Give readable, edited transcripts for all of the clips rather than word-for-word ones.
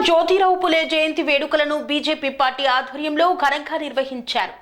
జ్యోతిరావు పులే జయంతి వేడుకలను BJP party ఆధ్వర్యంలో ఘనంగా నిర్వహించారు.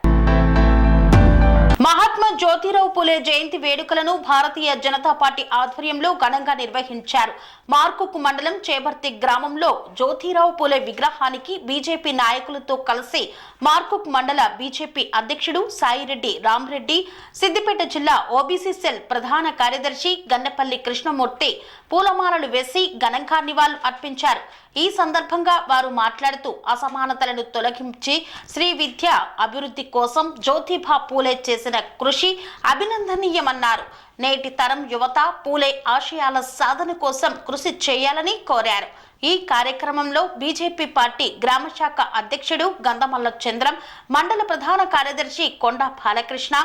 మహాత్మా జ్యోతిరావు పులే జయంతి వేడుకలను భారతీయ జనతా పార్టీ ఆధ్వర్యంలో ఘనంగా నిర్వహించారు. మార్కుక్ మండలం చేబర్తి గ్రామంలో జ్యోతిరావు పులే విగ్రహానికి బీజేపీ నాయకులతో కలిసి మార్కుక్ మండల బీజేపీ అధ్యక్షుడు సాయిరెడ్డి రామరెడ్డి, సిద్దిపేట జిల్లా ఓబీసీ సెల్ ప్రధాన కార్యదర్శి గన్నపల్లి కృష్ణమూర్తి పూలమాలలు వేసి ఘనంగా నివాళులు అర్పించారు. ఈ సందర్భంగా వారు మాట్లాడుతూ అసమానతలను తొలగించి శ్రీ విద్య అభివృద్ధి కోసం జ్యోతిబా పూలే చేసిన కృషి అభినందనీయమన్నారు. నేటి తరం యువత పూలే ఆశయాల సాధన కోసం కృషి చేయాలని కోరారు. ఈ కార్యక్రమంలో బీజేపీ పార్టీ గ్రామ శాఖ అధ్యక్షుడు గంధమల్ల చంద్రం, మండల ప్రధాన కార్యదర్శి కొండ బాలకృష్ణ,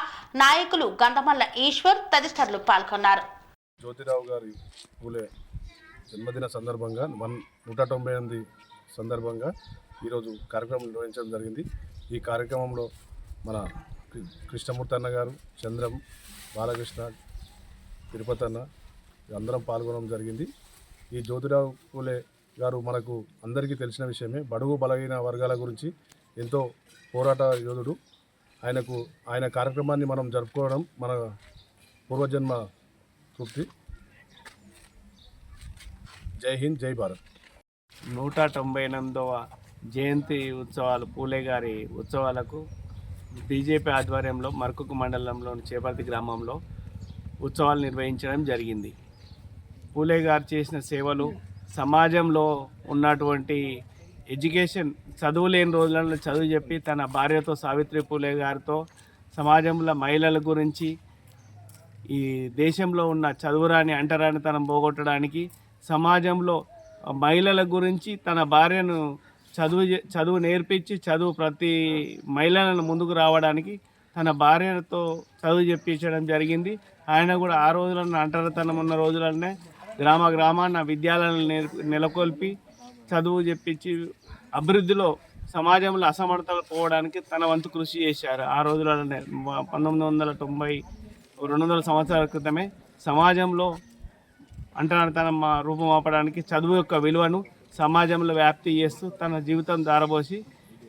నాయకులు గంధమల్ల ఈశ్వర్ తదితరులు పాల్గొన్నారు. జ్యోతిరావు గారి పూలే జన్మదిన సందర్భంగా 198 సందర్భంగా ఈరోజు కార్యక్రమం నిర్వహించడం జరిగింది. ఈ కార్యక్రమంలో మన కృష్ణమూర్తి అన్న గారు, చంద్రం, బాలకృష్ణ, తిరుపతి అన్న అందరం పాల్గొనడం జరిగింది. ఈ జ్యోతిరావు పూలే గారు మనకు అందరికీ తెలిసిన విషయమే. బడుగు బలహీన వర్గాల గురించి ఎంతో పోరాట యోధుడు. ఆయన కార్యక్రమాన్ని మనం జరుపుకోవడం మన పూర్వజన్మ తృప్తి. జై హింద్, జై భారత్. 198వ జయంతి ఉత్సవాలు పూలే గారి ఉత్సవాలకు బీజేపీ ఆధ్వర్యంలో మర్కుక్ మండలంలోని చేపర్తి గ్రామంలో ఉత్సవాలు నిర్వహించడం జరిగింది. పూలే గారు చేసిన సేవలు, సమాజంలో ఉన్నటువంటి ఎడ్యుకేషన్, చదువు లేని రోజులలో చదువు చెప్పి తన భార్యతో సావిత్రి పూలే గారితో సమాజంలో మహిళల గురించి, ఈ దేశంలో ఉన్న చదువురాని అంటరానితనం పోగొట్టడానికి, సమాజంలో మహిళల గురించి తన భార్యను చదువు నేర్పించి ప్రతి మహిళలను ముందుకు రావడానికి తన భార్యతో చదువు చెప్పించడం జరిగింది. ఆయన కూడా ఆ రోజులన్న అంటరానితనం ఉన్న రోజులనే గ్రామాన్న విద్యాలయాలను నెలకొల్పి చదువు చెప్పించి అభివృద్ధిలో సమాజంలో అసమర్థతలు పోవడానికి తన వంతు కృషి చేశారు. ఆ రోజులనే 1990 200 సంవత్సరాల క్రితమే సమాజంలో అంటరానితనం రూపుమాపడానికి చదువు యొక్క విలువను సమాజంలో వ్యాప్తి చేస్తూ తన జీవితం దారబోసి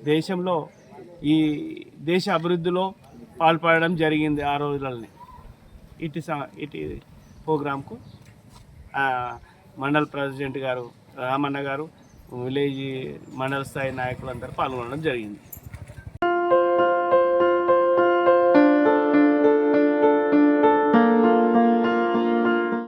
దేశంలో ఈ దేశ అభివృద్ధిలో పాల్పడడం జరిగింది. ఆ రోజులని ఇటు ప్రోగ్రాంకు మండల ప్రెసిడెంట్ గారు రామన్న గారు, విలేజ్ మండల స్థాయి నాయకులందరూ పాల్గొనడం జరిగింది.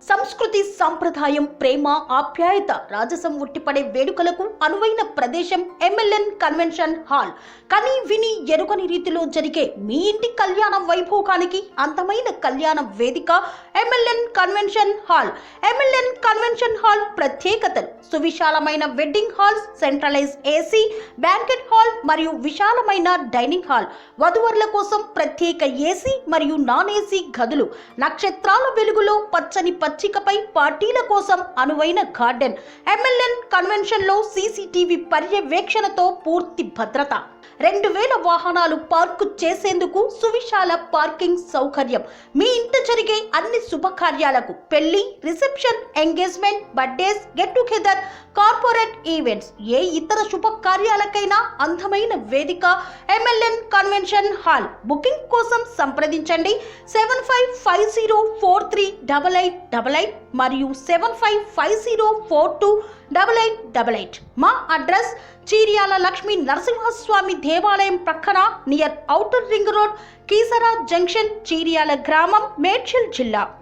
సంస్కృతి, సంప్రదాయం, ప్రేమ, ఆప్యాయత, రాజసం ఉట్టిపడే వేడుకలకు అనువైన ప్రదేశం ఎంఎల్ఎన్ కన్వెన్షన్ హాల్. కని విని ఎరుగని రీతిలో జరిగే మీ ఇంటి కళ్యాణ వైభోగానికి అందమైన కళ్యాణ వేదిక MLN convention hall. MLN convention hall ప్రత్యేకతలు: సువిశాలమైన wedding halls, centralise AC banquet hall మరియు విశాలమైన డైనింగ్ హాల్, వధువరుల కోసం ప్రత్యేక ఏసీ మరియు నాన్ ఏసీ గదులు, నక్షత్రాల వెలుగులో పచ్చని పచ్చికపై పార్టీల కోసం అనువైన గార్డెన్. ఎంఎల్ఎన్ కన్వెన్షన్ లో సీసీటీవీ పర్యవేక్షణతో పూర్తి భద్రత, 2000 వాహనాలు పార్కు చేసేందుకు సువిశాల పార్కింగ్ సౌకర్యం. మీ ఇంట జరిగే అన్ని శుభకార్యాలకు, పెళ్లి, reception, engagement, birthdays, get together, corporate events, ఏ ఇతర శుభకార్యాలకైనా అందమైన వేదిక ఎంఎల్ఎన్ కన్వెన్షన్ హాల్. బుకింగ్ కోసం సంప్రదించండి 7550438888 మరియు 7550428888. మా అడ్రస్ చీర్యాల లక్ష్మీ నరసింహస్వామి దేవాలయం ప్రక్కన, near outer ring road, Keesara junction, Cheeryal గ్రామం, మేడ్చల్ జిల్లా.